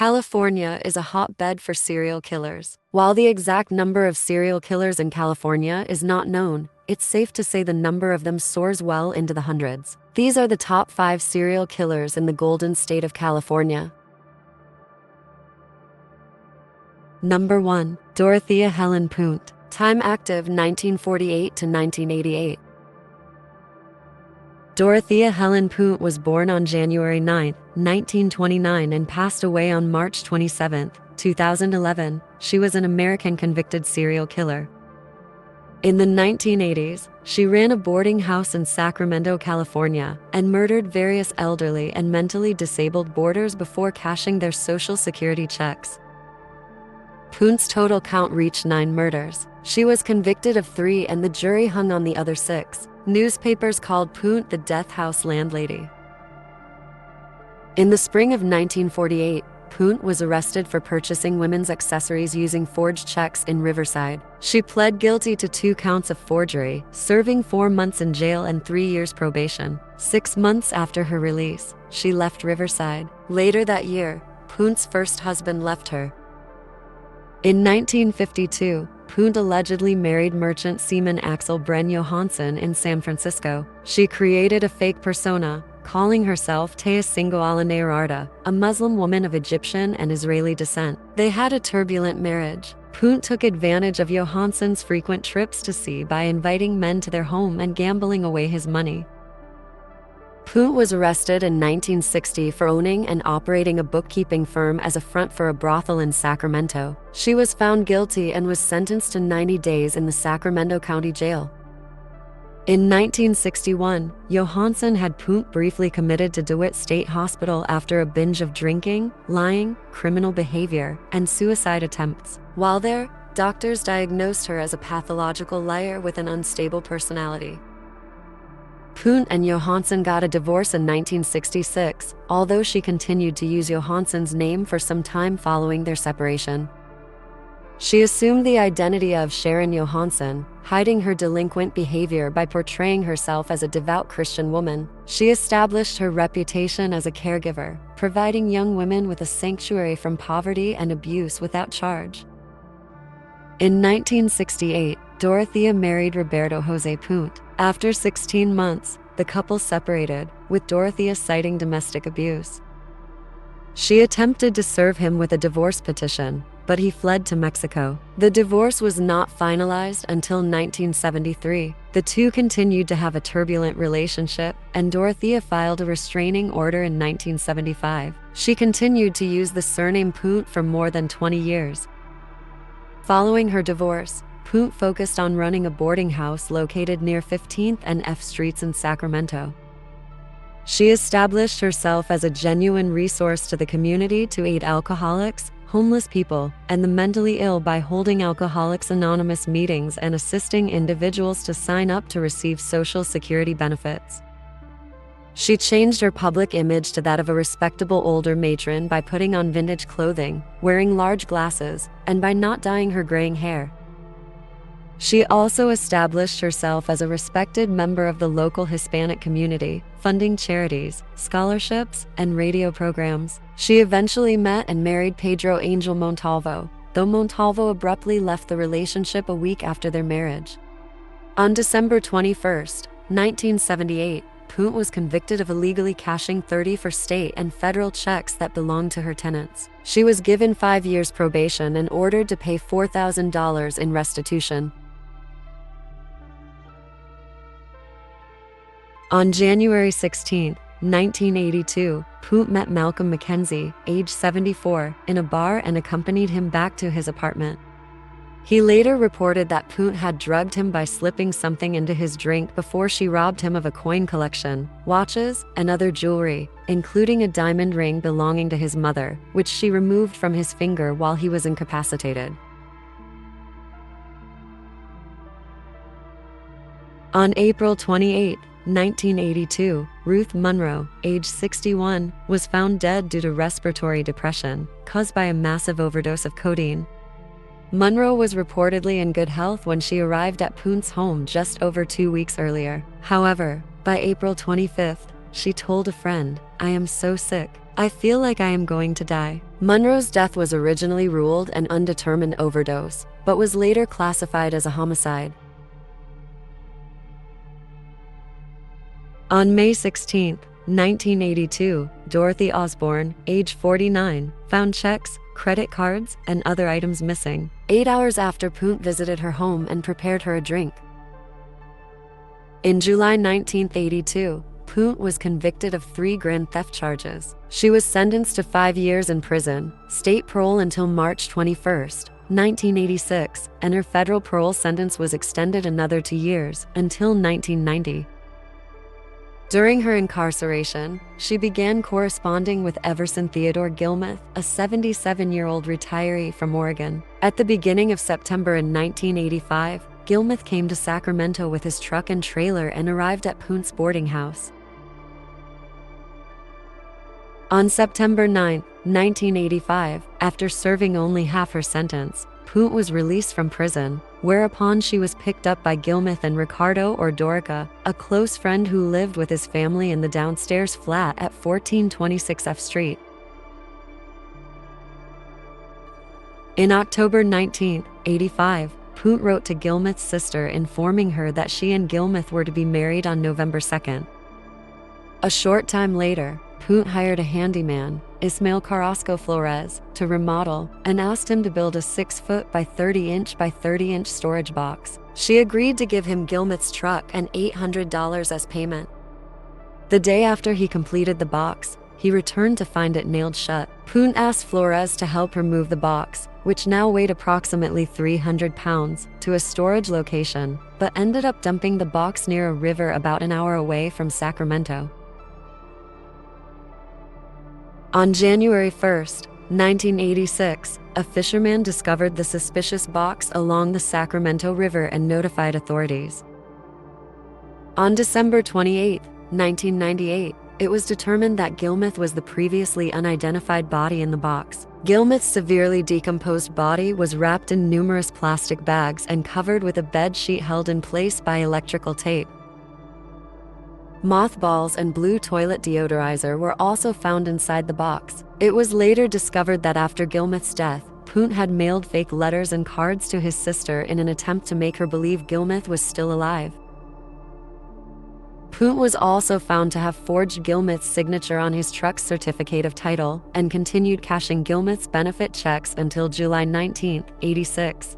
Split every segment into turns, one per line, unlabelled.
California is a hotbed for serial killers. While the exact number of serial killers in California is not known, it's safe to say the number of them soars well into the hundreds. These are the top 5 serial killers in the Golden State of California. Number 1. Dorothea Helen Punt. Time active 1948 to 1988. Dorothea Helen Punt was born on January 9, 1929 and passed away on March 27, 2011. She was an American convicted serial killer. In the 1980s, she ran a boarding house in Sacramento, California, and murdered various elderly and mentally disabled boarders before cashing their Social Security checks. Punt's total count reached 9 murders. She was convicted of 3 and the jury hung on the other 6. Newspapers called Punt the Death House Landlady. In the spring of 1948, Punt was arrested for purchasing women's accessories using forged checks in Riverside. She pled guilty to 2 counts of forgery, serving 4 months in jail and 3 years probation. 6 months after her release, she left Riverside. Later that year, Punt's first husband left her. In 1952, Punt allegedly married merchant seaman Axel Bren Johansson in San Francisco. She created a fake persona, calling herself Thea Singoala, a Muslim woman of Egyptian and Israeli descent. They had a turbulent marriage. Punt took advantage of Johansson's frequent trips to sea by inviting men to their home and gambling away his money. Punt was arrested in 1960 for owning and operating a bookkeeping firm as a front for a brothel in Sacramento. She was found guilty and was sentenced to 90 days in the Sacramento County Jail. In 1961, Johansson had Punt briefly committed to DeWitt State Hospital after a binge of drinking, lying, criminal behavior, and suicide attempts. While there, doctors diagnosed her as a pathological liar with an unstable personality. Punt and Johansson got a divorce in 1966, although she continued to use Johansson's name for some time following their separation. She assumed the identity of Sharon Johansson, hiding her delinquent behavior by portraying herself as a devout Christian woman. She established her reputation as a caregiver, providing young women with a sanctuary from poverty and abuse without charge. In 1968, Dorothea married Roberto Jose Punt. After 16 months, the couple separated, with Dorothea citing domestic abuse. She attempted to serve him with a divorce petition, but he fled to Mexico. The divorce was not finalized until 1973. The two continued to have a turbulent relationship, and Dorothea filed a restraining order in 1975. She continued to use the surname Punt for more than 20 years. Following her divorce, Punt focused on running a boarding house located near 15th and F Streets in Sacramento. She established herself as a genuine resource to the community to aid alcoholics, homeless people, and the mentally ill by holding Alcoholics Anonymous meetings and assisting individuals to sign up to receive Social Security benefits. She changed her public image to that of a respectable older matron by putting on vintage clothing, wearing large glasses, and by not dyeing her graying hair. She also established herself as a respected member of the local Hispanic community, funding charities, scholarships, and radio programs. She eventually met and married Pedro Angel Montalvo, though Montalvo abruptly left the relationship a week after their marriage. On December 21, 1978, Punt was convicted of illegally cashing 30 for state and federal checks that belonged to her tenants. She was given 5 years probation and ordered to pay $4,000 in restitution. On January 16, 1982, Punt met Malcolm McKenzie, age 74, in a bar and accompanied him back to his apartment. He later reported that Punt had drugged him by slipping something into his drink before she robbed him of a coin collection, watches, and other jewelry, including a diamond ring belonging to his mother, which she removed from his finger while he was incapacitated. On April 28, 1982, Ruth Monroe, age 61, was found dead due to respiratory depression, caused by a massive overdose of codeine. Monroe was reportedly in good health when she arrived at Punt's home just over 2 weeks earlier. However, by April 25th, she told a friend, "I am so sick." I feel like I am going to die. Monroe's death was originally ruled an undetermined overdose, but was later classified as a homicide. On May 16, 1982, Dorothy Osborne, age 49, found checks, credit cards, and other items missing, 8 hours after Punt visited her home and prepared her a drink. In July 1982, Punt was convicted of 3 grand theft charges. She was sentenced to 5 years in prison, state parole until March 21, 1986, and her federal parole sentence was extended another 2 years, until 1990. During her incarceration, she began corresponding with Everson Theodore Gilmuth, a 77-year-old retiree from Oregon. At the beginning of September in 1985, Gilmuth came to Sacramento with his truck and trailer and arrived at Punt's boarding house. On September 9, 1985, after serving only half her sentence, Punt was released from prison, whereupon she was picked up by Gilmuth and Ricardo Ordorica, a close friend who lived with his family in the downstairs flat at 1426 F Street. In October 1985, Punt wrote to Gilmuth's sister informing her that she and Gilmuth were to be married on November 2nd. A short time later, Punt hired a handyman, Ismael Carrasco Flores, to remodel and asked him to build a 6-foot by 30-inch by 30-inch storage box. She agreed to give him Gilmuth's truck and $800 as payment. The day after he completed the box, he returned to find it nailed shut. Punt asked Flores to help her move the box, which now weighed approximately 300 pounds, to a storage location, but ended up dumping the box near a river about an hour away from Sacramento. On January 1, 1986, a fisherman discovered the suspicious box along the Sacramento River and notified authorities. On December 28, 1998, it was determined that Gilmuth was the previously unidentified body in the box. Gilmuth's severely decomposed body was wrapped in numerous plastic bags and covered with a bed sheet held in place by electrical tape. Mothballs and blue toilet deodorizer were also found inside the box. It was later discovered that after Gilmuth's death, Punt had mailed fake letters and cards to his sister in an attempt to make her believe Gilmuth was still alive. Punt was also found to have forged Gilmuth's signature on his truck's certificate of title and continued cashing Gilmuth's benefit checks until July 19, 1986.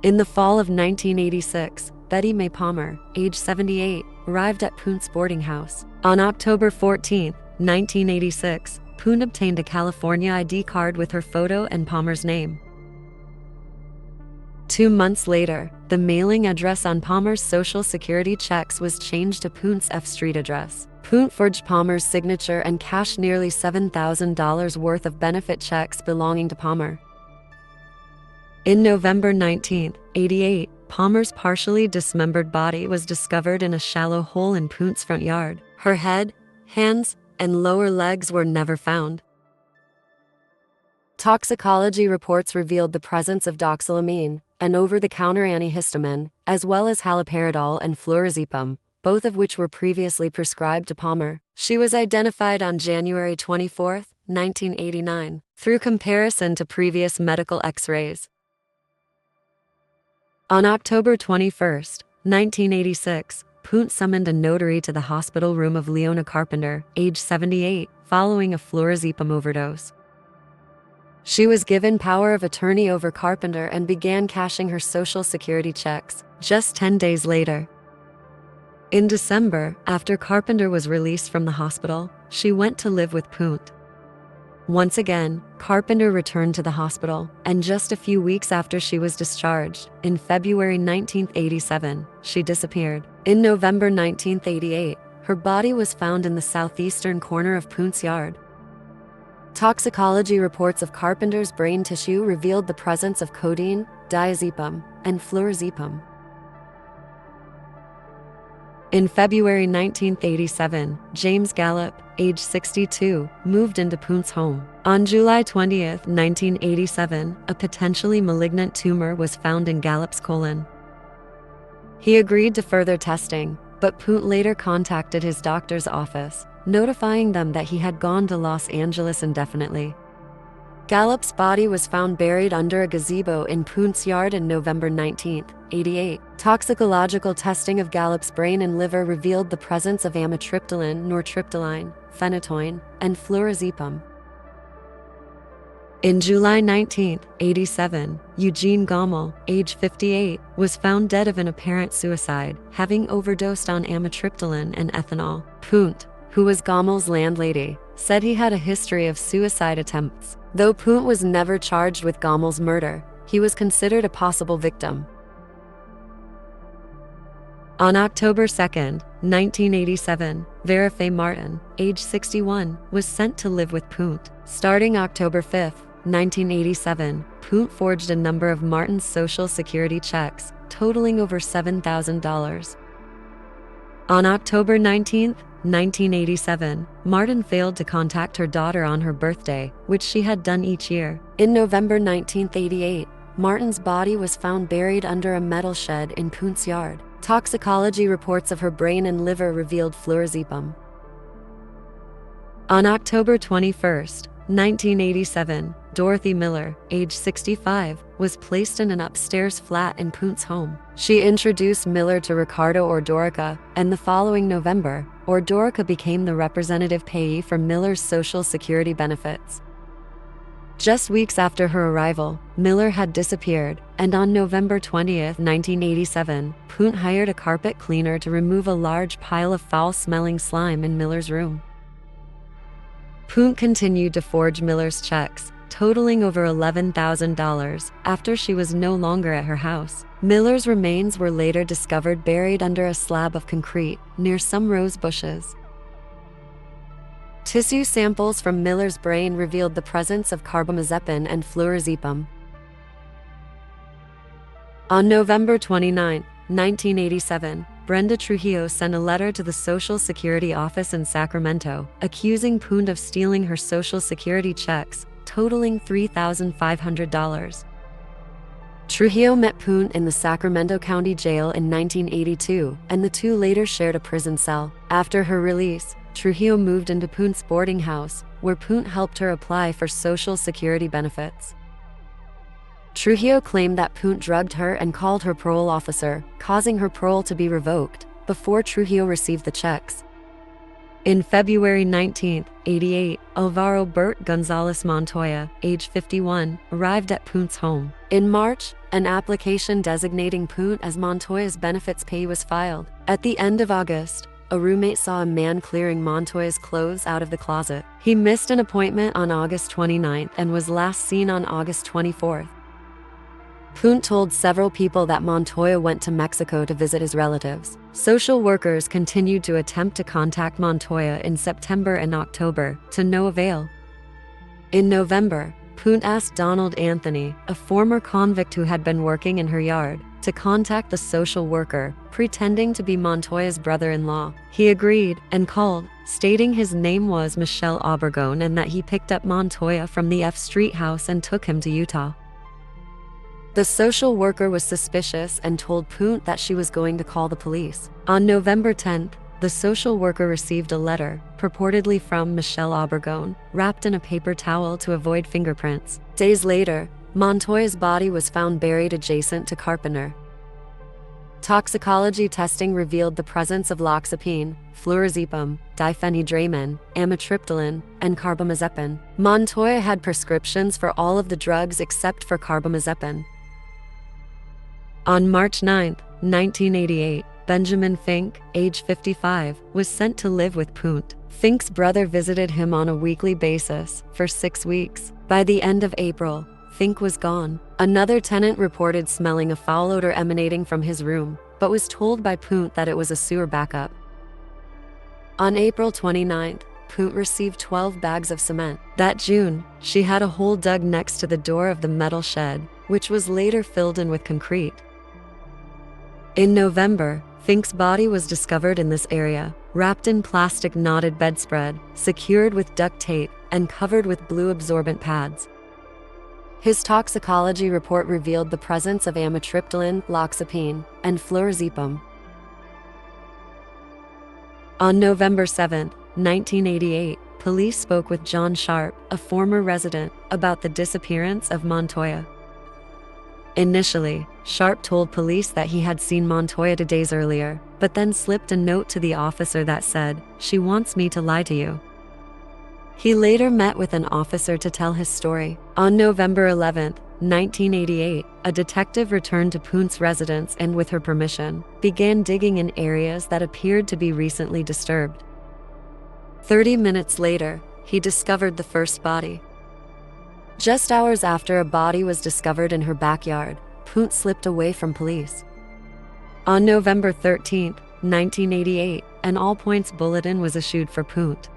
In the fall of 1986, Betty Mae Palmer, age 78, arrived at Punt's boarding house. On October 14, 1986, Punt obtained a California ID card with her photo and Palmer's name. 2 months later, the mailing address on Palmer's Social Security checks was changed to Punt's F Street address. Punt forged Palmer's signature and cashed nearly $7,000 worth of benefit checks belonging to Palmer. In November 1988, Palmer's partially dismembered body was discovered in a shallow hole in Punt's front yard. Her head, hands, and lower legs were never found. Toxicology reports revealed the presence of doxylamine, an over-the-counter antihistamine, as well as haloperidol and flurazepam, both of which were previously prescribed to Palmer. She was identified on January 24, 1989, through comparison to previous medical X-rays. On October 21, 1986, Punt summoned a notary to the hospital room of Leona Carpenter, age 78, following a flurazepam overdose. She was given power of attorney over Carpenter and began cashing her Social Security checks, just 10 days later. In December, after Carpenter was released from the hospital, she went to live with Punt. Once again, Carpenter returned to the hospital, and just a few weeks after she was discharged, in February 1987, she disappeared. In November 1988, her body was found in the southeastern corner of Punt's yard. Toxicology reports of Carpenter's brain tissue revealed the presence of codeine, diazepam, and flurazepam. In February 1987, James Gallup, age 62, moved into Punt's home. On July 20, 1987, a potentially malignant tumor was found in Gallup's colon. He agreed to further testing, but Punt later contacted his doctor's office, notifying them that he had gone to Los Angeles indefinitely. Gallup's body was found buried under a gazebo in Punt's yard in November 1988. Toxicological testing of Gallup's brain and liver revealed the presence of amitriptyline, nortriptyline, phenytoin, and fluorazepam. In July 1987, Eugene Gommel, age 58, was found dead of an apparent suicide, having overdosed on amitriptyline and ethanol. Punt, who was Gommel's landlady, said he had a history of suicide attempts. Though Punt was never charged with Gommel's murder, he was considered a possible victim. On October 2, 1987, Vera Faye Martin, age 61, was sent to live with Punt. Starting October 5, 1987, Punt forged a number of Martin's Social Security checks, totaling over $7,000. On October 19, 1987, Martin failed to contact her daughter on her birthday, which she had done each year. In November 1988, Martin's body was found buried under a metal shed in Punt's yard. Toxicology reports of her brain and liver revealed fluorazepam. On October 21, 1987, Dorothy Miller, age 65, was placed in an upstairs flat in Punt's home. She introduced Miller to Ricardo Ordorica, and the following November, Ordorica became the representative payee for Miller's Social Security benefits. Just weeks after her arrival, Miller had disappeared, and on November 20, 1987, Punt hired a carpet cleaner to remove a large pile of foul-smelling slime in Miller's room. Punt continued to forge Miller's checks, totaling over $11,000, after she was no longer at her house. Miller's remains were later discovered buried under a slab of concrete near some rose bushes. Tissue samples from Miller's brain revealed the presence of carbamazepine and fluorazepam. On November 29, 1987, Brenda Trujillo sent a letter to the Social Security office in Sacramento, accusing Punt of stealing her Social Security checks, totaling $3,500. Trujillo met Punt in the Sacramento County Jail in 1982, and the two later shared a prison cell. After her release, Trujillo moved into Punt's boarding house, where Punt helped her apply for Social Security benefits. Trujillo claimed that Punt drugged her and called her parole officer, causing her parole to be revoked, before Trujillo received the checks. In February 1988, Alvaro Bert Gonzalez Montoya, age 51, arrived at Punt's home. In March, an application designating Punt as Montoya's benefits payee was filed. At the end of August, a roommate saw a man clearing Montoya's clothes out of the closet. He missed an appointment on August 29th and was last seen on August 24th. Punt told several people that Montoya went to Mexico to visit his relatives. Social workers continued to attempt to contact Montoya in September and October, to no avail. In November, Punt asked Donald Anthony, a former convict who had been working in her yard, to contact the social worker, pretending to be Montoya's brother-in-law. He agreed and called, stating his name was Michelle Obregon and that he picked up Montoya from the F Street house and took him to Utah. The social worker was suspicious and told Punt that she was going to call the police. On November 10th, the social worker received a letter, purportedly from Michelle Obregon, wrapped in a paper towel to avoid fingerprints. Days later, Montoya's body was found buried adjacent to Carpenter. Toxicology testing revealed the presence of loxapine, fluorazepam, diphenhydramine, amitriptyline, and carbamazepine. Montoya had prescriptions for all of the drugs except for carbamazepine. On March 9, 1988, Benjamin Fink, age 55, was sent to live with Punt. Fink's brother visited him on a weekly basis for 6 weeks. By the end of April, Fink was gone. Another tenant reported smelling a foul odor emanating from his room, but was told by Punt that it was a sewer backup. On April 29th, Punt received 12 bags of cement. That June, she had a hole dug next to the door of the metal shed, which was later filled in with concrete. In November, Fink's body was discovered in this area, wrapped in plastic knotted bedspread, secured with duct tape, and covered with blue absorbent pads. His toxicology report revealed the presence of amitriptyline, loxapine, and fluorazepam. On November 7, 1988, police spoke with John Sharp, a former resident, about the disappearance of Montoya. Initially, Sharp told police that he had seen Montoya 2 days earlier, but then slipped a note to the officer that said, "She wants me to lie to you." He later met with an officer to tell his story. On November 11, 1988, a detective returned to Punt's residence and, with her permission, began digging in areas that appeared to be recently disturbed. 30 minutes later, he discovered the first body. Just hours after a body was discovered in her backyard, Punt slipped away from police. On November 13, 1988, an all-points bulletin was issued for Punt.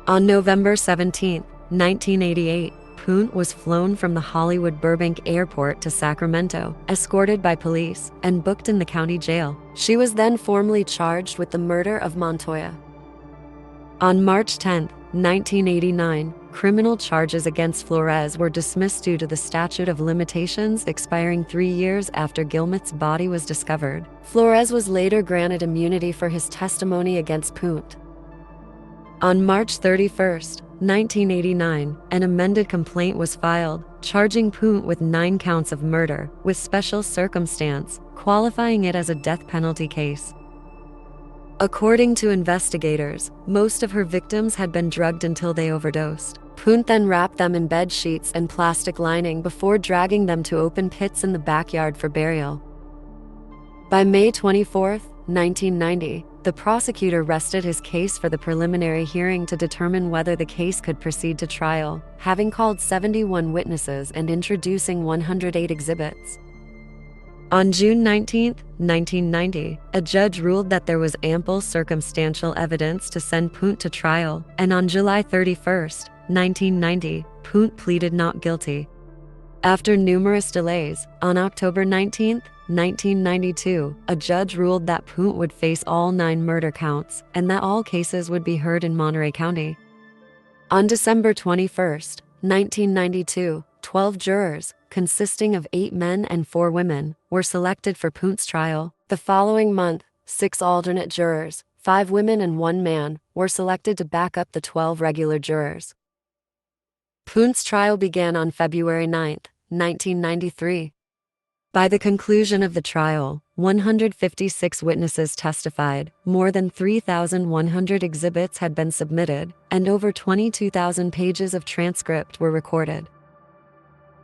On November 17, 1988, Punt was flown from the Hollywood Burbank Airport to Sacramento, escorted by police, and booked in the county jail. She was then formally charged with the murder of Montoya. On March 10, 1989, criminal charges against Flores were dismissed due to the statute of limitations expiring 3 years after Gilmuth's body was discovered. Flores was later granted immunity for his testimony against Punt. On March 31, 1989, an amended complaint was filed, charging Punt with 9 counts of murder, with special circumstance, qualifying it as a death penalty case. According to investigators, most of her victims had been drugged until they overdosed. Punt then wrapped them in bed sheets and plastic lining before dragging them to open pits in the backyard for burial. By May 24, 1990, the prosecutor rested his case for the preliminary hearing to determine whether the case could proceed to trial, having called 71 witnesses and introducing 108 exhibits. On June 19, 1990, a judge ruled that there was ample circumstantial evidence to send Punt to trial, and on July 31, 1990, Punt pleaded not guilty. After numerous delays, on October 19, 1992, a judge ruled that Punt would face all 9 murder counts, and that all cases would be heard in Monterey County. On December 21, 1992, 12 jurors, consisting of 8 men and 4 women, were selected for Punt's trial. The following month, 6 alternate jurors, 5 women and 1 man, were selected to back up the 12 regular jurors. Punt's trial began on February 9, 1993. By the conclusion of the trial, 156 witnesses testified, more than 3,100 exhibits had been submitted, and over 22,000 pages of transcript were recorded.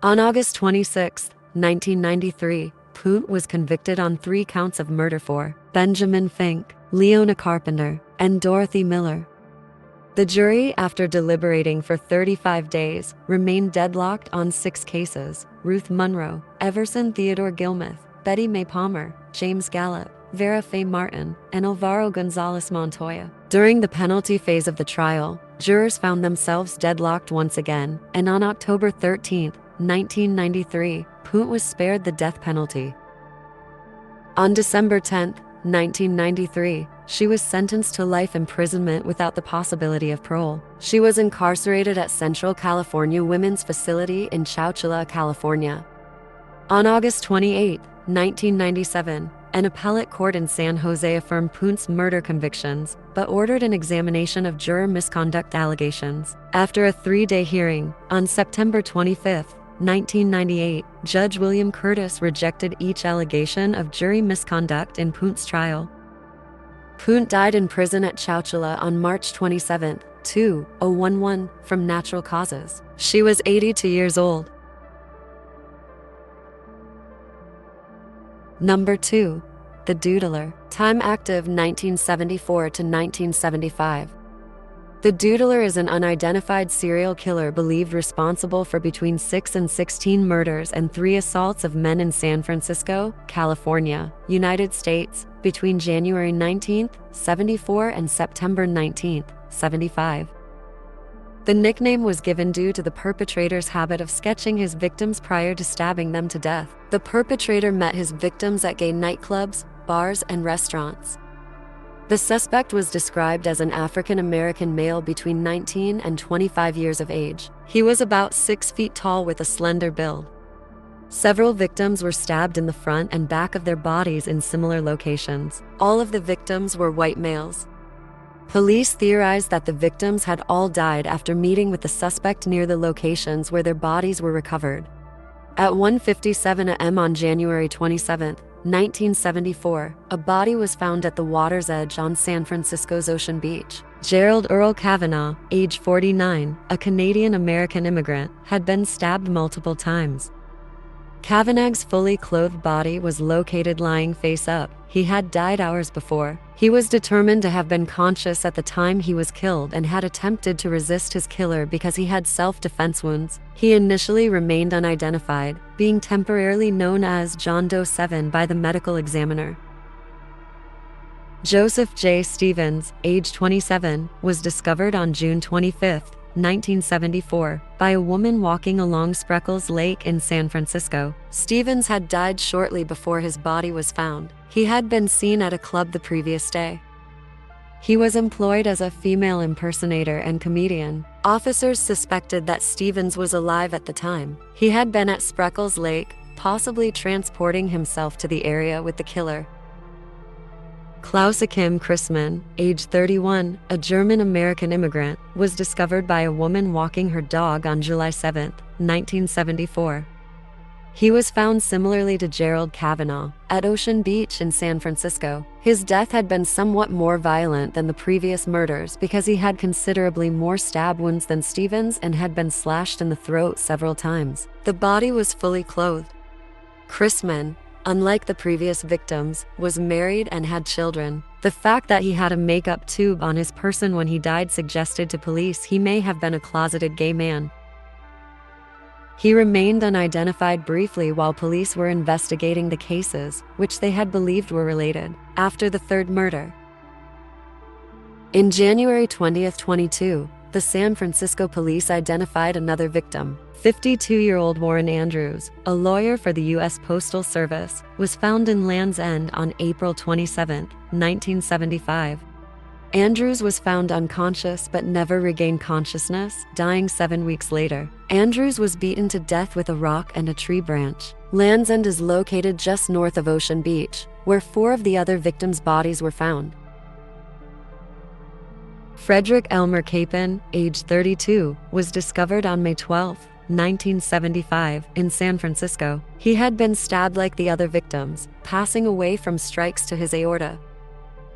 On August 26, 1993, Punt was convicted on 3 counts of murder for Benjamin Fink, Leona Carpenter, and Dorothy Miller. The jury, after deliberating for 35 days, remained deadlocked on 6 cases: Ruth Munro, Everson Theodore Gilmuth, Betty Mae Palmer, James Gallup, Vera Faye Martin, and Alvaro Gonzalez Montoya. During the penalty phase of the trial, jurors found themselves deadlocked once again, and on October 13, 1993, Punt was spared the death penalty. On December 10, 1993, she was sentenced to life imprisonment without the possibility of parole. She was incarcerated at Central California Women's Facility in Chowchilla, California. On August 28, 1997, an appellate court in San Jose affirmed Punt's murder convictions, but ordered an examination of juror misconduct allegations. After a 3-day hearing, on September 25, 1998, Judge William Curtis rejected each allegation of jury misconduct in Punt's trial. Punt died in prison at Chowchilla on March 27, 2011, from natural causes. She was 82 years old. Number 2. The Doodler. Time active 1974 to 1975. The Doodler is an unidentified serial killer believed responsible for between 6 and 16 murders and 3 assaults of men in San Francisco, California, United States, between January 19, 74 and September 19, 75. The nickname was given due to the perpetrator's habit of sketching his victims prior to stabbing them to death. The perpetrator met his victims at gay nightclubs, bars, and restaurants. The suspect was described as an African-American male between 19 and 25 years of age. He was about 6 feet tall with a slender build. Several victims were stabbed in the front and back of their bodies in similar locations. All of the victims were white males. Police theorized that the victims had all died after meeting with the suspect near the locations where their bodies were recovered. At 1:57 a.m. on January 27, 1974, a body was found at the water's edge on San Francisco's Ocean Beach. Gerald Earl Kavanaugh, age 49, a Canadian-American immigrant, had been stabbed multiple times. Kavanaugh's fully clothed body was located lying face up. He had died hours before. He was determined to have been conscious at the time he was killed and had attempted to resist his killer because he had self-defense wounds. He initially remained unidentified, being temporarily known as John Doe 7 by the medical examiner. Joseph J. Stevens, age 27, was discovered on June 25, 1974, by a woman walking along Spreckles Lake in San Francisco. Stevens had died shortly before his body was found. He had been seen at a club the previous day. He was employed as a female impersonator and comedian. Officers suspected that Stevens was alive at the time. He had been at Spreckles Lake, possibly transporting himself to the area with the killer. Klaus Achim Christmann, age 31, a German-American immigrant, was discovered by a woman walking her dog on July 7, 1974. He was found similarly to Gerald Kavanaugh, at Ocean Beach in San Francisco. His death had been somewhat more violent than the previous murders because he had considerably more stab wounds than Stevens and had been slashed in the throat several times. The body was fully clothed. Christmann, unlike the previous victims, was married and had children. The fact that he had a makeup tube on his person when he died suggested to police he may have been a closeted gay man. He remained unidentified briefly while police were investigating the cases, which they had believed were related, after the third murder. In January 2022, the San Francisco police identified another victim. 52-year-old Warren Andrews, a lawyer for the U.S. Postal Service, was found in Land's End on April 27, 1975. Andrews was found unconscious but never regained consciousness, dying 7 weeks later. Andrews was beaten to death with a rock and a tree branch. Land's End is located just north of Ocean Beach, where 4 of the other victims' bodies were found. Frederick Elmer Capon, age 32, was discovered on May 12, 1975, in San Francisco. He had been stabbed like the other victims, passing away from strikes to his aorta.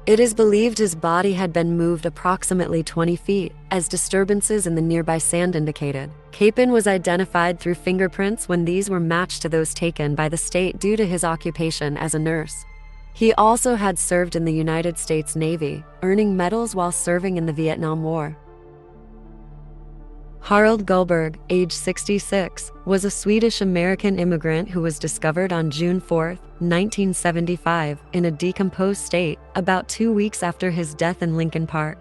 It is believed his body had been moved approximately 20 feet, as disturbances in the nearby sand indicated. Capon was identified through fingerprints when these were matched to those taken by the state due to his occupation as a nurse. He also had served in the United States Navy, earning medals while serving in the Vietnam War. Harald Gullberg, age 66, was a Swedish-American immigrant who was discovered on June 4, 1975, in a decomposed state, about 2 weeks after his death in Lincoln Park.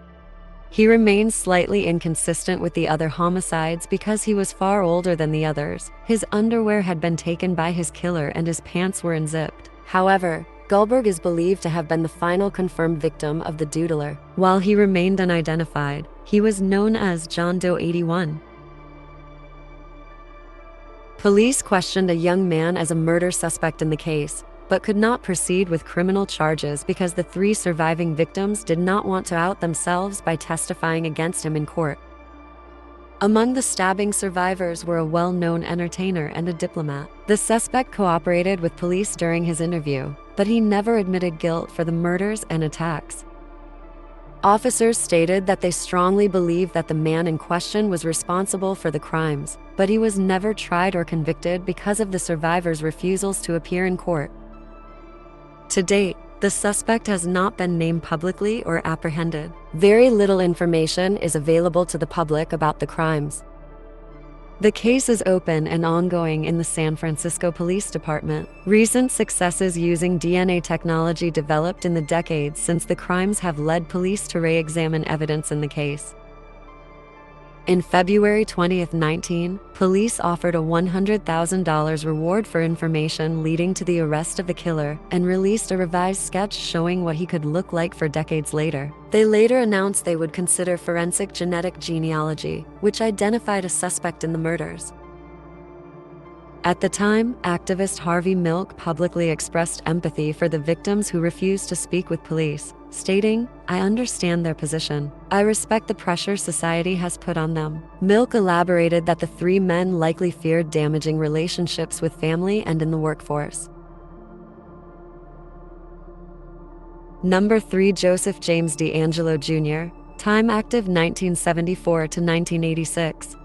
He remains slightly inconsistent with the other homicides because he was far older than the others. His underwear had been taken by his killer and his pants were unzipped. However, Gullberg is believed to have been the final confirmed victim of the doodler. While he remained unidentified, he was known as John Doe 81. Police questioned a young man as a murder suspect in the case, but could not proceed with criminal charges because the 3 surviving victims did not want to out themselves by testifying against him in court. Among the stabbing survivors were a well-known entertainer and a diplomat. The suspect cooperated with police during his interview, but he never admitted guilt for the murders and attacks. Officers stated that they strongly believed that the man in question was responsible for the crimes, but he was never tried or convicted because of the survivors' refusals to appear in court. To date, the suspect has not been named publicly or apprehended. Very little information is available to the public about the crimes. The case is open and ongoing in the San Francisco Police Department. Recent successes using DNA technology developed in the decades since the crimes have led police to re-examine evidence in the case. In February 2019, police offered a $100,000 reward for information leading to the arrest of the killer and released a revised sketch showing what he could look like for decades later. They later announced they would consider forensic genetic genealogy, which identified a suspect in the murders. At the time, activist Harvey Milk publicly expressed empathy for the victims who refused to speak with police, stating, "I understand their position. I respect the pressure society has put on them." Milk elaborated that the three men likely feared damaging relationships with family and in the workforce. Number 3. Joseph James DeAngelo Jr., time active 1974 to 1986.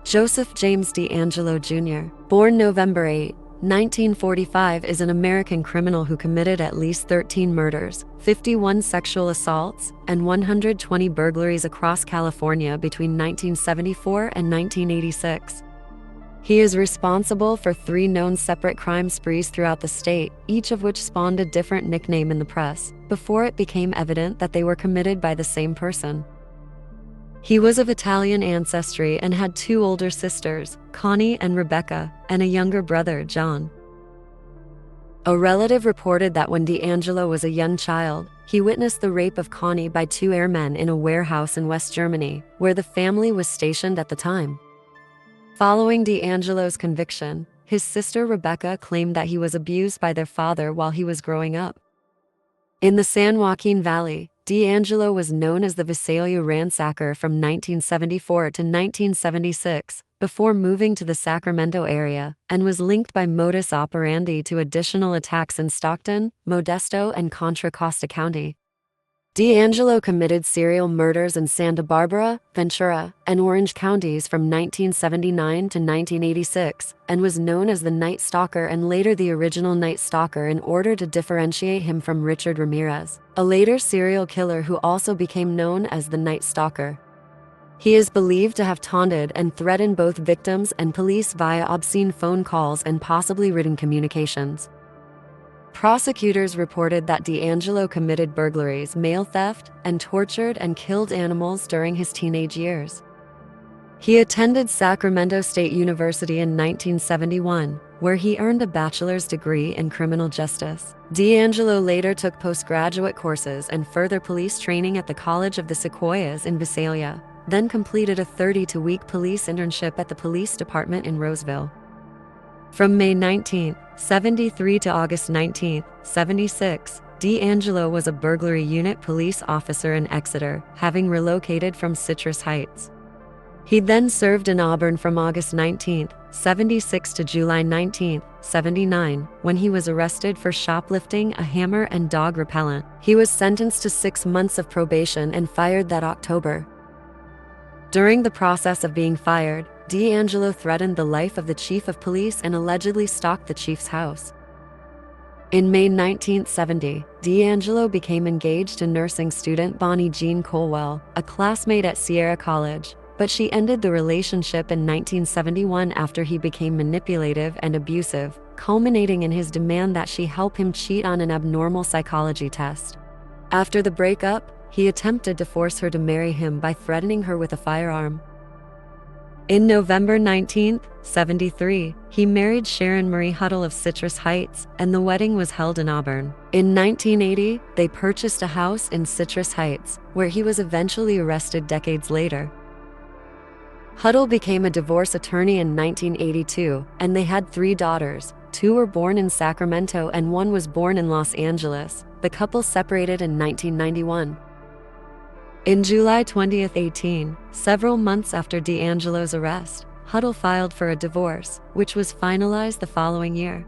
Joseph James DeAngelo Jr., born November 8, 1945, is an American criminal who committed at least 13 murders, 51 sexual assaults, and 120 burglaries across California between 1974 and 1986. He is responsible for 3 known separate crime sprees throughout the state, each of which spawned a different nickname in the press, before it became evident that they were committed by the same person. He was of Italian ancestry and had 2 older sisters, Connie and Rebecca, and a younger brother, John. A relative reported that when DeAngelo was a young child, he witnessed the rape of Connie by 2 airmen in a warehouse in West Germany, where the family was stationed at the time. Following DeAngelo's conviction, his sister Rebecca claimed that he was abused by their father while he was growing up. In the San Joaquin Valley, DeAngelo was known as the Visalia Ransacker from 1974 to 1976, before moving to the Sacramento area, and was linked by modus operandi to additional attacks in Stockton, Modesto, and Contra Costa County. DeAngelo committed serial murders in Santa Barbara, Ventura, and Orange counties from 1979 to 1986, and was known as the Night Stalker and later the original Night Stalker in order to differentiate him from Richard Ramirez, a later serial killer who also became known as the Night Stalker. He is believed to have taunted and threatened both victims and police via obscene phone calls and possibly written communications. Prosecutors reported that DeAngelo committed burglaries, mail theft, and tortured and killed animals during his teenage years. He attended Sacramento State University in 1971, where he earned a bachelor's degree in criminal justice. DeAngelo later took postgraduate courses and further police training at the College of the Sequoias in Visalia, then completed a 32-week police internship at the police department in Roseville. From May 19, 1973 to August 19, 1976, DeAngelo was a burglary unit police officer in Exeter, having relocated from Citrus Heights. He then served in Auburn from August 19, 1976 to July 19, 1979, when he was arrested for shoplifting a hammer and dog repellent. He was sentenced to 6 months of probation and fired that October. During the process of being fired, DeAngelo threatened the life of the chief of police and allegedly stalked the chief's house. In May 1970, DeAngelo became engaged to nursing student Bonnie Jean Colwell, a classmate at Sierra College, but she ended the relationship in 1971 after he became manipulative and abusive, culminating in his demand that she help him cheat on an abnormal psychology test. After the breakup, he attempted to force her to marry him by threatening her with a firearm. In November 19, 1973, he married Sharon Marie Huddle of Citrus Heights, and the wedding was held in Auburn. In 1980, they purchased a house in Citrus Heights, where he was eventually arrested decades later. Huddle became a divorce attorney in 1982, and they had 3 daughters. 2 were born in Sacramento and 1 was born in Los Angeles. The couple separated in 1991. In July 2018, several months after DeAngelo's arrest, Huddle filed for a divorce, which was finalized the following year.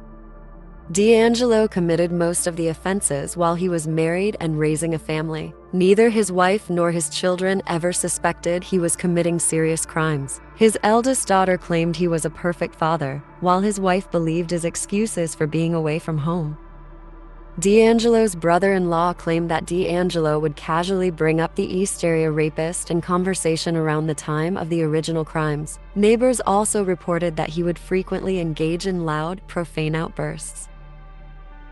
DeAngelo committed most of the offenses while he was married and raising a family. Neither his wife nor his children ever suspected he was committing serious crimes. His eldest daughter claimed he was a perfect father, while his wife believed his excuses for being away from home. DeAngelo's brother-in-law claimed that DeAngelo would casually bring up the East Area rapist in conversation around the time of the original crimes. Neighbors also reported that he would frequently engage in loud, profane outbursts.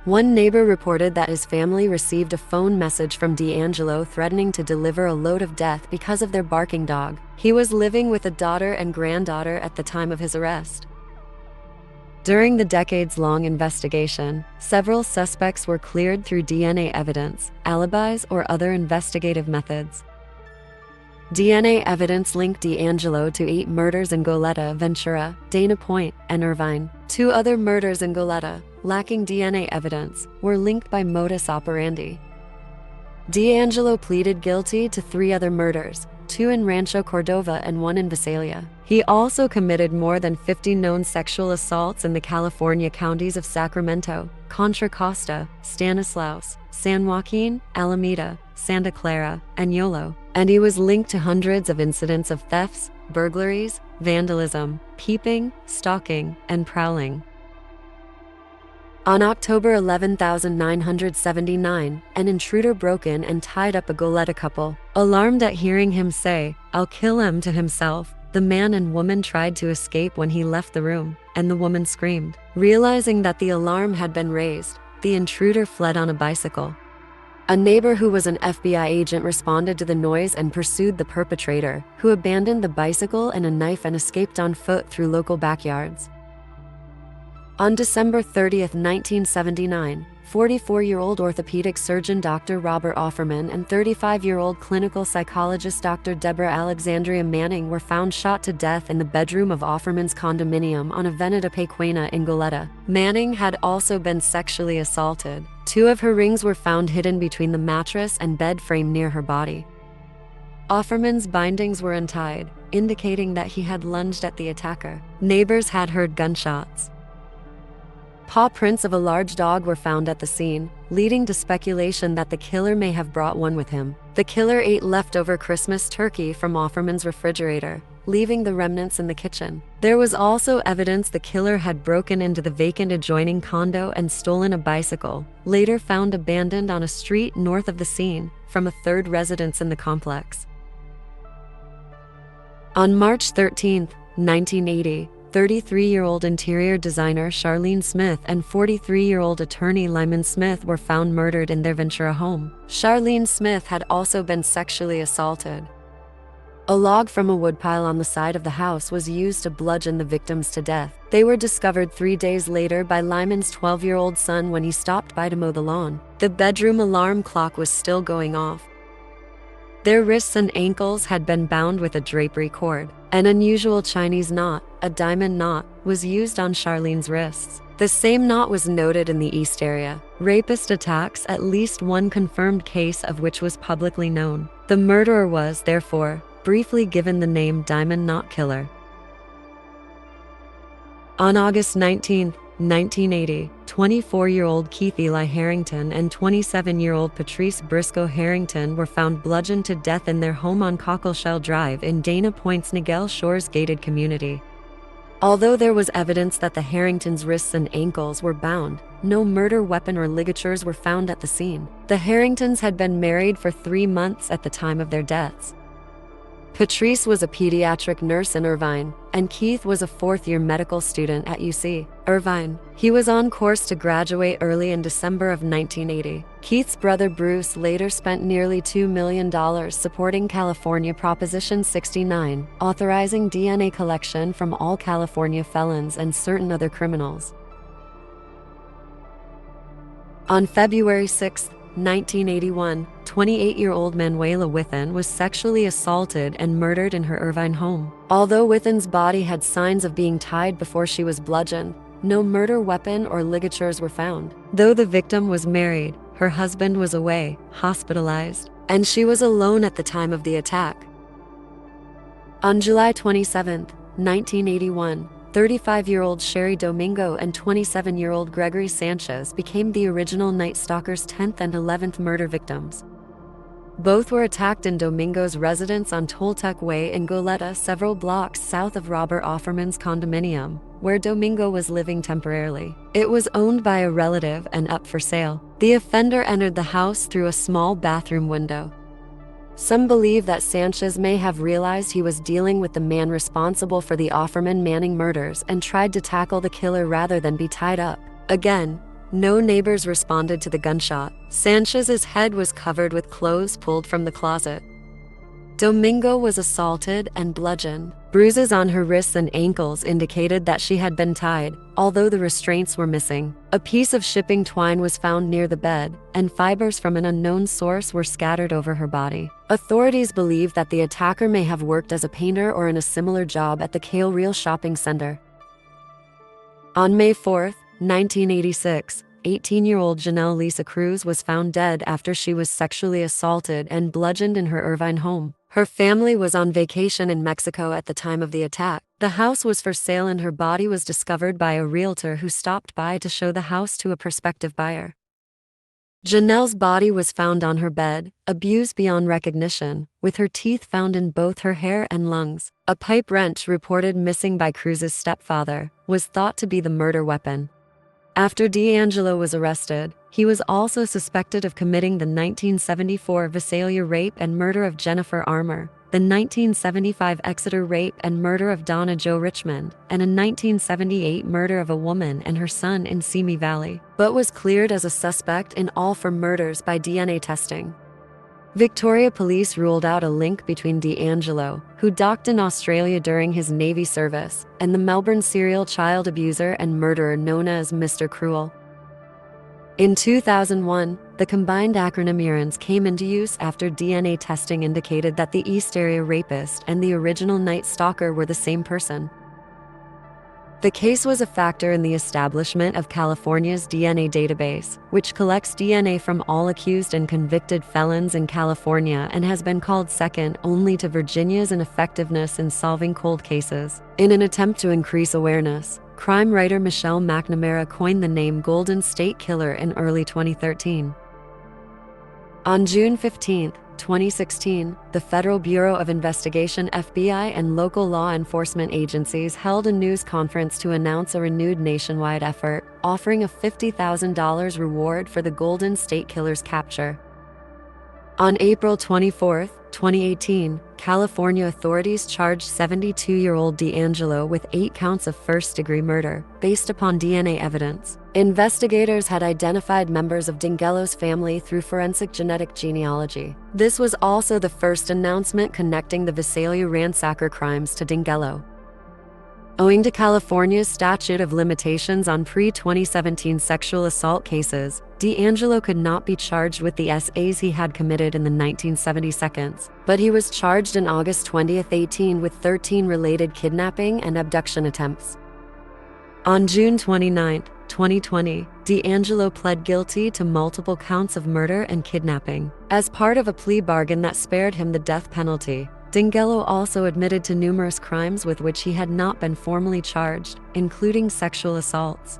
One neighbor reported that his family received a phone message from DeAngelo threatening to deliver a load of death because of their barking dog. He was living with a daughter and granddaughter at the time of his arrest. During the decades-long investigation, several suspects were cleared through DNA evidence, alibis, or other investigative methods. DNA evidence linked D'Angelo to 8 murders in Goleta, Ventura, Dana Point, and Irvine. 2 other murders in Goleta, lacking DNA evidence, were linked by modus operandi. D'Angelo pleaded guilty to 3 other murders, 2 in Rancho Cordova and 1 in Visalia. He also committed more than 50 known sexual assaults in the California counties of Sacramento, Contra Costa, Stanislaus, San Joaquin, Alameda, Santa Clara, and Yolo, and he was linked to hundreds of incidents of thefts, burglaries, vandalism, peeping, stalking, and prowling. On October 11,979, an intruder broke in and tied up a Goleta couple. Alarmed at hearing him say, "I'll kill him," to himself, the man and woman tried to escape when he left the room, and the woman screamed. Realizing that the alarm had been raised, the intruder fled on a bicycle. A neighbor who was an FBI agent responded to the noise and pursued the perpetrator, who abandoned the bicycle and a knife and escaped on foot through local backyards. On December 30, 1979, 44-year-old orthopedic surgeon Dr. Robert Offerman and 35-year-old clinical psychologist Dr. Deborah Alexandria Manning were found shot to death in the bedroom of Offerman's condominium on Avenida Pequena in Goleta. Manning had also been sexually assaulted. 2 of her rings were found hidden between the mattress and bed frame near her body. Offerman's bindings were untied, indicating that he had lunged at the attacker. Neighbors had heard gunshots. Paw prints of a large dog were found at the scene, leading to speculation that the killer may have brought one with him. The killer ate leftover Christmas turkey from Offerman's refrigerator, leaving the remnants in the kitchen. There was also evidence the killer had broken into the vacant adjoining condo and stolen a bicycle, later found abandoned on a street north of the scene, from a 3rd residence in the complex. On March 13, 1980, 33-year-old interior designer Charlene Smith and 43-year-old attorney Lyman Smith were found murdered in their Ventura home. Charlene Smith had also been sexually assaulted. A log from a woodpile on the side of the house was used to bludgeon the victims to death. They were discovered 3 days later by Lyman's 12-year-old son when he stopped by to mow the lawn. The bedroom alarm clock was still going off. Their wrists and ankles had been bound with a drapery cord. An unusual Chinese knot, a diamond knot, was used on Charlene's wrists. The same knot was noted in the East area. Rapist attacks, at least one confirmed case of which was publicly known. The murderer was, therefore, briefly given the name Diamond Knot Killer. On August 19, 1980, 24-year-old Keith Eli Harrington and 27-year-old Patrice Briscoe Harrington were found bludgeoned to death in their home on Cockleshell Drive in Dana Point's Niguel Shores gated community. Although there was evidence that the Harringtons' wrists and ankles were bound, no murder weapon or ligatures were found at the scene. The Harringtons had been married for 3 months at the time of their deaths. Patrice was a pediatric nurse in Irvine, and Keith was a 4th-year medical student at UC Irvine. He was on course to graduate early in December of 1980. Keith's brother Bruce later spent nearly $2 million supporting California Proposition 69, authorizing DNA collection from all California felons and certain other criminals. On February 6, 1981, 28-year-old Manuela Withen was sexually assaulted and murdered in her Irvine home. Although Withen's body had signs of being tied before she was bludgeoned, no murder weapon or ligatures were found. Though the victim was married, her husband was away, hospitalized, and she was alone at the time of the attack. On July 27, 1981, 35-year-old Sherry Domingo and 27-year-old Gregory Sanchez became the original Night Stalker's 10th and 11th murder victims. Both were attacked in Domingo's residence on Toltec Way in Goleta, several blocks south of Robert Offerman's condominium, where Domingo was living temporarily. It was owned by a relative and up for sale. The offender entered the house through a small bathroom window. Some believe that Sanchez may have realized he was dealing with the man responsible for the Offerman-Manning murders and tried to tackle the killer rather than be tied up. Again, no neighbors responded to the gunshot. Sanchez's head was covered with clothes pulled from the closet. Domingo was assaulted and bludgeoned. Bruises on her wrists and ankles indicated that she had been tied, although the restraints were missing. A piece of shipping twine was found near the bed, and fibers from an unknown source were scattered over her body. Authorities believe that the attacker may have worked as a painter or in a similar job at the Kale Real shopping center. On May 4, 1986, 18-year-old Janelle Lisa Cruz was found dead after she was sexually assaulted and bludgeoned in her Irvine home. Her family was on vacation in Mexico at the time of the attack. The house was for sale and her body was discovered by a realtor who stopped by to show the house to a prospective buyer. Janelle's body was found on her bed, abused beyond recognition, with her teeth found in both her hair and lungs. A pipe wrench reported missing by Cruz's stepfather was thought to be the murder weapon. After D'Angelo was arrested, he was also suspected of committing the 1974 Visalia rape and murder of Jennifer Armour, the 1975 Exeter rape and murder of Donna Jo Richmond, and a 1978 murder of a woman and her son in Simi Valley, but was cleared as a suspect in all four murders by DNA testing. Victoria Police ruled out a link between D'Angelo, who docked in Australia during his Navy service, and the Melbourne serial child abuser and murderer known as Mr. Cruel. In 2001, the combined acronym ERANS came into use after DNA testing indicated that the East Area rapist and the original Night Stalker were the same person. The case was a factor in the establishment of California's DNA database, which collects DNA from all accused and convicted felons in California and has been called second only to Virginia's ineffectiveness in solving cold cases. In an attempt to increase awareness, crime writer Michelle McNamara coined the name Golden State Killer in early 2013. On June 15, 2016, the Federal Bureau of Investigation (FBI) and local law enforcement agencies held a news conference to announce a renewed nationwide effort, offering a $50,000 reward for the Golden State Killer's capture. On April 24, 2018, California authorities charged 72-year-old D'Angelo with 8 counts of first-degree murder, based upon DNA evidence. Investigators had identified members of D'Angelo's family through forensic genetic genealogy. This was also the first announcement connecting the Visalia ransacker crimes to D'Angelo. Owing to California's statute of limitations on pre-2017 sexual assault cases, D'Angelo could not be charged with the SAs he had committed in the 1972s, but he was charged in August 2018 with 13 related kidnapping and abduction attempts. On June 29, 2020, D'Angelo pled guilty to multiple counts of murder and kidnapping. As part of a plea bargain that spared him the death penalty, D'Angelo also admitted to numerous crimes with which he had not been formally charged, including sexual assaults.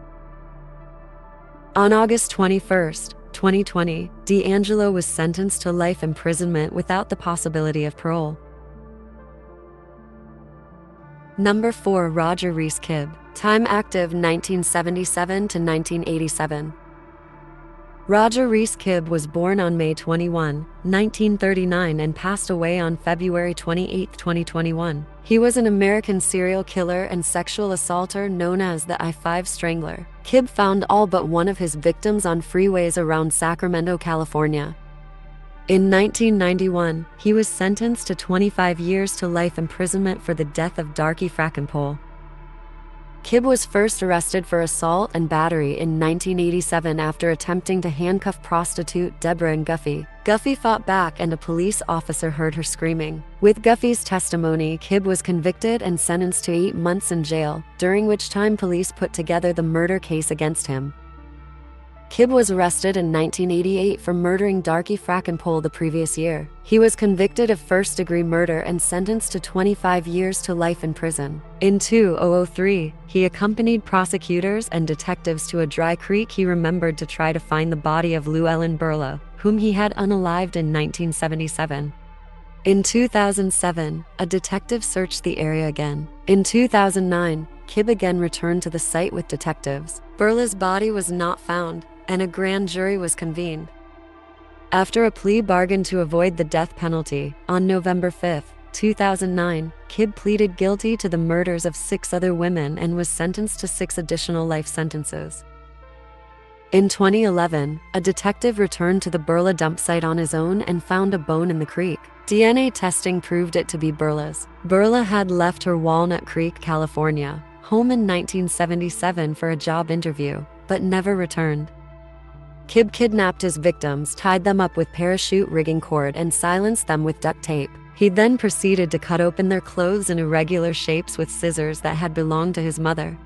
On August 21, 2020, D'Angelo was sentenced to life imprisonment without the possibility of parole. Number 4. Roger Reese Kibb. Time active 1977 to 1987. Roger Reese Kibb was born on May 21, 1939 and passed away on February 28, 2021. He was an American serial killer and sexual assaulter known as the I-5 Strangler. Kibb found all but one of his victims on freeways around Sacramento, California. In 1991, he was sentenced to 25 years to life imprisonment for the death of Darky Frackenpole. Kibb was first arrested for assault and battery in 1987 after attempting to handcuff prostitute Deborah and Guffey. Guffey fought back and a police officer heard her screaming. With Guffey's testimony, Kibb was convicted and sentenced to 8 months in jail, during which time police put together the murder case against him. Kibb was arrested in 1988 for murdering Darky Frackenpole the previous year. He was convicted of first-degree murder and sentenced to 25 years to life in prison. In 2003, he accompanied prosecutors and detectives to a dry creek he remembered to try to find the body of Lou Ellen Burla, whom he had unalived in 1977. In 2007, a detective searched the area again. In 2009, Kibb again returned to the site with detectives. Burla's body was not found, and a grand jury was convened. After a plea bargain to avoid the death penalty, on November 5, 2009, Kibb pleaded guilty to the murders of 6 other women and was sentenced to 6 additional life sentences. In 2011, a detective returned to the Burla dump site on his own and found a bone in the creek. DNA testing proved it to be Burla's. Burla had left her Walnut Creek, California, home in 1977 for a job interview, but never returned. Kib kidnapped his victims, tied them up with parachute rigging cord, and silenced them with duct tape. He then proceeded to cut open their clothes in irregular shapes with scissors that had belonged to his mother.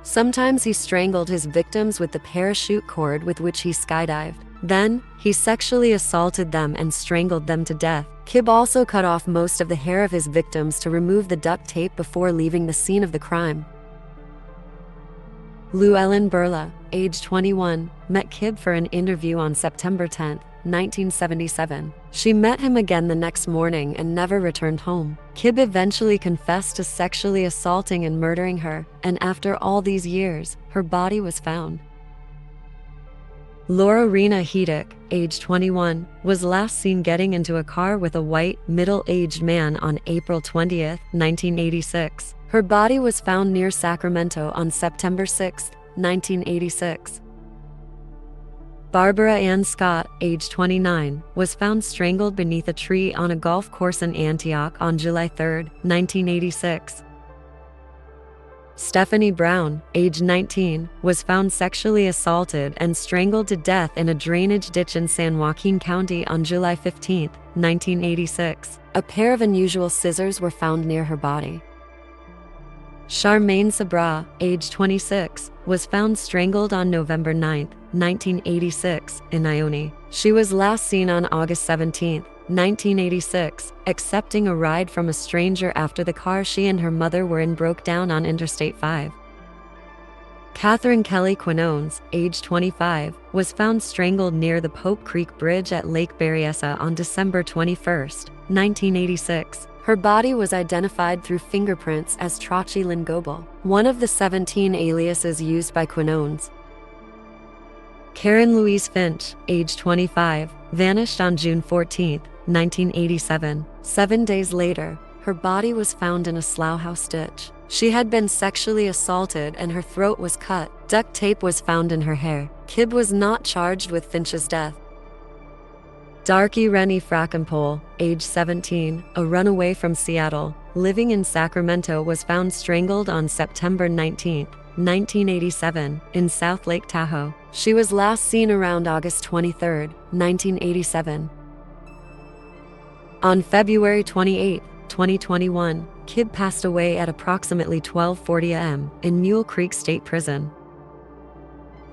Sometimes he strangled his victims with the parachute cord with which he skydived. Then, he sexually assaulted them and strangled them to death. Kib also cut off most of the hair of his victims to remove the duct tape before leaving the scene of the crime. Llewellyn Burla, age 21, met Kib for an interview on September 10, 1977. She met him again the next morning and never returned home. Kib eventually confessed to sexually assaulting and murdering her, and after all these years, her body was found. Laura Rena Hedek, age 21, was last seen getting into a car with a white, middle-aged man on April 20, 1986. Her body was found near Sacramento on September 6, 1986. Barbara Ann Scott, age 29, was found strangled beneath a tree on a golf course in Antioch on July 3, 1986. Stephanie Brown, age 19, was found sexually assaulted and strangled to death in a drainage ditch in San Joaquin County on July 15, 1986. A pair of unusual scissors were found near her body. Charmaine Sabra, age 26, was found strangled on November 9, 1986, in Ione. She was last seen on August 17, 1986, accepting a ride from a stranger after the car she and her mother were in broke down on Interstate 5. Catherine Kelly Quinones, age 25, was found strangled near the Pope Creek Bridge at Lake Berryessa on December 21, 1986. Her body was identified through fingerprints as Trachi Lynn Goebel, one of the 17 aliases used by Quinones. Karen Louise Finch, age 25, vanished on June 14, 1987. 7 days later, her body was found in a slough house ditch. She had been sexually assaulted and her throat was cut. Duct tape was found in her hair. Kib was not charged with Finch's death. Darky Rennie Frackenpole, age 17, a runaway from Seattle, living in Sacramento, was found strangled on September 19, 1987, in South Lake Tahoe. She was last seen around August 23, 1987. On February 28, 2021, Kib passed away at approximately 12:40 a.m. in Mule Creek State Prison.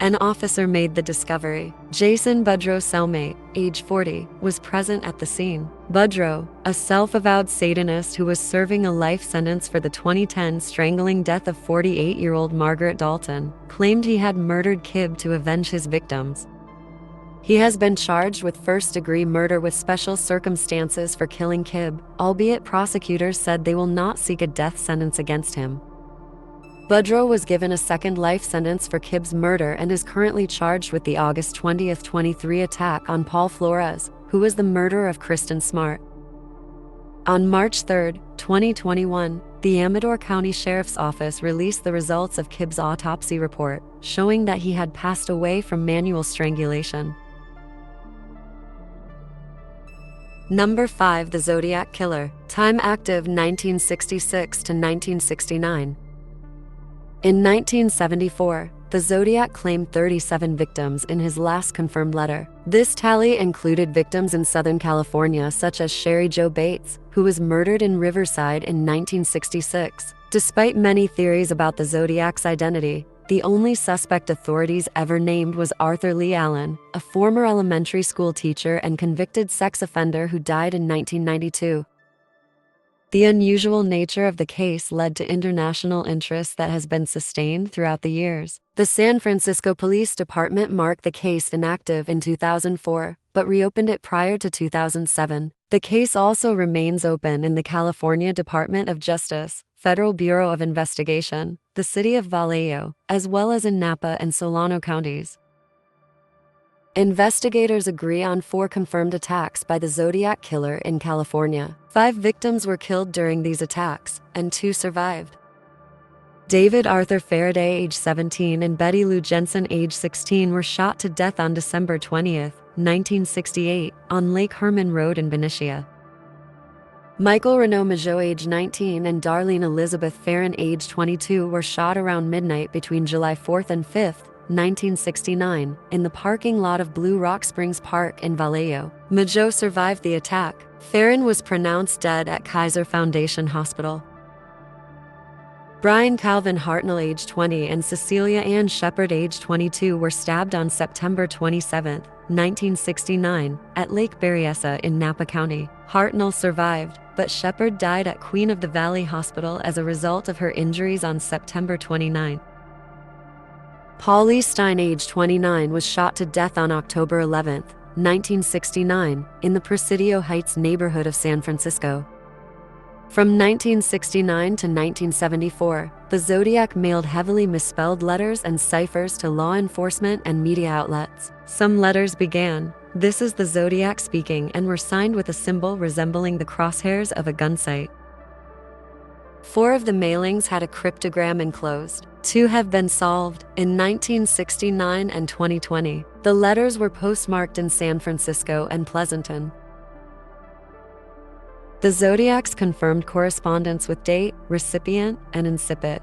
An officer made the discovery. Jason Budrow's cellmate, age 40, was present at the scene. Budrow, a self-avowed Satanist who was serving a life sentence for the 2010 strangling death of 48-year-old Margaret Dalton, claimed he had murdered Kib to avenge his victims. He has been charged with first-degree murder with special circumstances for killing Kib, albeit prosecutors said they will not seek a death sentence against him. Budrow was given a second life sentence for Kib's murder and is currently charged with the August 20, 2023 attack on Paul Flores, who was the murderer of Kristen Smart. On March 3, 2021, the Amador County Sheriff's Office released the results of Kib's autopsy report, showing that he had passed away from manual strangulation. Number 5. The Zodiac Killer. Time active 1966 to 1969. In 1974, the Zodiac claimed 37 victims in his last confirmed letter. This tally included victims in Southern California such as Sherry Jo Bates, who was murdered in Riverside in 1966. Despite many theories about the Zodiac's identity, the only suspect authorities ever named was Arthur Lee Allen, a former elementary school teacher and convicted sex offender who died in 1992. The unusual nature of the case led to international interest that has been sustained throughout the years. The San Francisco Police Department marked the case inactive in 2004, but reopened it prior to 2007. The case also remains open in the California Department of Justice, Federal Bureau of Investigation, the city of Vallejo, as well as in Napa and Solano counties. Investigators agree on 4 confirmed attacks by the Zodiac Killer in California. 5 victims were killed during these attacks, and 2 survived. David Arthur Faraday, age 17, and Betty Lou Jensen, age 16, were shot to death on December 20th, 1968, on Lake Herman Road in Benicia. Michael Renaud Majot, age 19, and Darlene Elizabeth Farron, age 22, were shot around midnight between July 4th and 5th, 1969, in the parking lot of Blue Rock Springs Park in Vallejo. Majot survived the attack. Farron was pronounced dead at Kaiser Foundation Hospital. Brian Calvin Hartnell, age 20, and Cecilia Ann Shepard, age 22, were stabbed on September 27, 1969, at Lake Berryessa in Napa County. Hartnell survived, but Shepard died at Queen of the Valley Hospital as a result of her injuries on September 29. Paul Lee Stein, age 29, was shot to death on October 11, 1969, in the Presidio Heights neighborhood of San Francisco. From 1969 to 1974, the Zodiac mailed heavily misspelled letters and ciphers to law enforcement and media outlets. Some letters began, "This is the Zodiac speaking," and were signed with a symbol resembling the crosshairs of a gun sight. 4 of the mailings had a cryptogram enclosed. 2 have been solved. In 1969 and 2020, the letters were postmarked in San Francisco and Pleasanton. The Zodiac's confirmed correspondence with date, recipient, and incipit.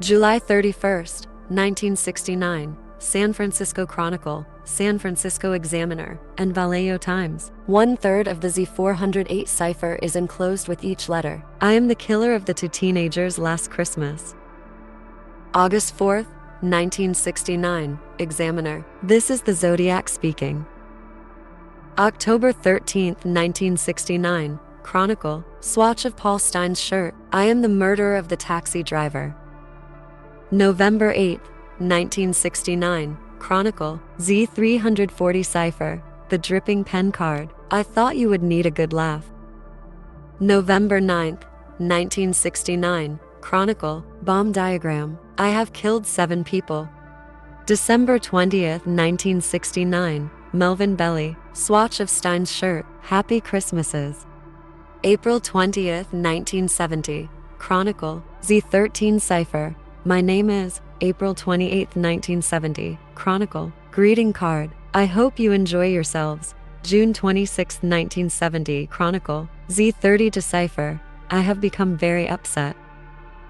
July 31, 1969, San Francisco Chronicle, San Francisco Examiner, and Vallejo Times. 1/3 of the Z408 cipher is enclosed with each letter. "I am the killer of the 2 teenagers last Christmas." August 4, 1969, Examiner. "This is the Zodiac speaking." October 13, 1969, Chronicle. Swatch of Paul Stein's shirt. "I am the murderer of the taxi driver." November 8, 1969, Chronicle. Z340 cipher. The dripping pen card. "I thought you would need a good laugh." November 9, 1969, Chronicle. Bomb diagram. "I have killed 7 people." December 20, 1969, Melvin Belly. Swatch of Stein's shirt. "Happy Christmases." April 20, 1970, Chronicle. Z13 cipher. "My name is." April 28, 1970, Chronicle. Greeting card. "I hope you enjoy yourselves." June 26, 1970, Chronicle. Z30 decipher. "I have become very upset."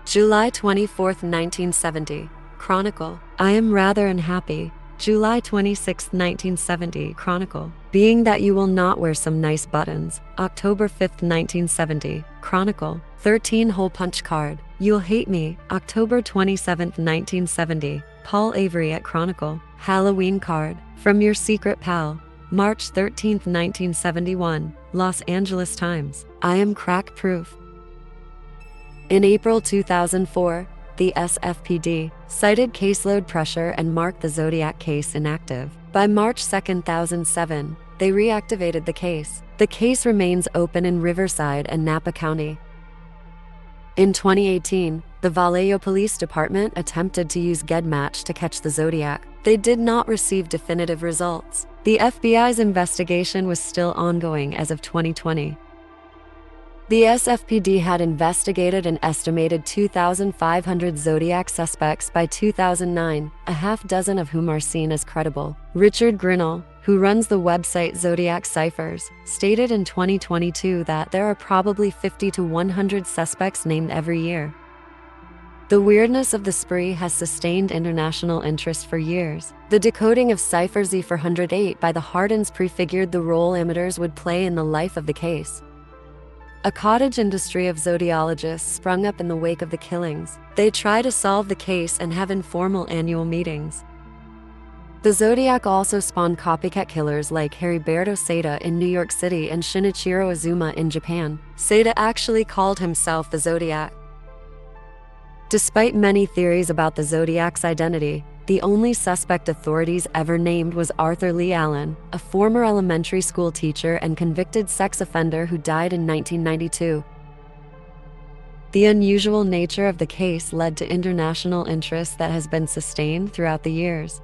July 24, 1970, Chronicle. "I am rather unhappy." July 26, 1970, Chronicle. "Being that you will not wear some nice buttons." October 5, 1970, Chronicle. 13-hole punch card. "You'll hate me." October 27, 1970, Paul Avery at Chronicle. Halloween card. "From your secret pal." March 13, 1971, Los Angeles Times. "I am crack-proof." In April 2004, the SFPD cited caseload pressure and marked the Zodiac case inactive. By March 2, 2007, they reactivated the case. The case remains open in Riverside and Napa County. In 2018, the Vallejo Police Department attempted to use GEDmatch to catch the Zodiac. They did not receive definitive results. The FBI's investigation was still ongoing as of 2020. The SFPD had investigated an estimated 2,500 Zodiac suspects by 2009, a half-dozen of whom are seen as credible. Richard Grinnell, who runs the website Zodiac Ciphers, stated in 2022 that there are probably 50 to 100 suspects named every year. The weirdness of the spree has sustained international interest for years. The decoding of Cipher Z408 by the Hardens prefigured the role amateurs would play in the life of the case. A cottage industry of zodiologists sprung up in the wake of the killings. They try to solve the case and have informal annual meetings. The Zodiac also spawned copycat killers like Heriberto Seda in New York City and Shinichiro Azuma in Japan. Seda actually called himself the Zodiac. Despite many theories about the Zodiac's identity, the only suspect authorities ever named was Arthur Lee Allen, a former elementary school teacher and convicted sex offender who died in 1992. The unusual nature of the case led to international interest that has been sustained throughout the years.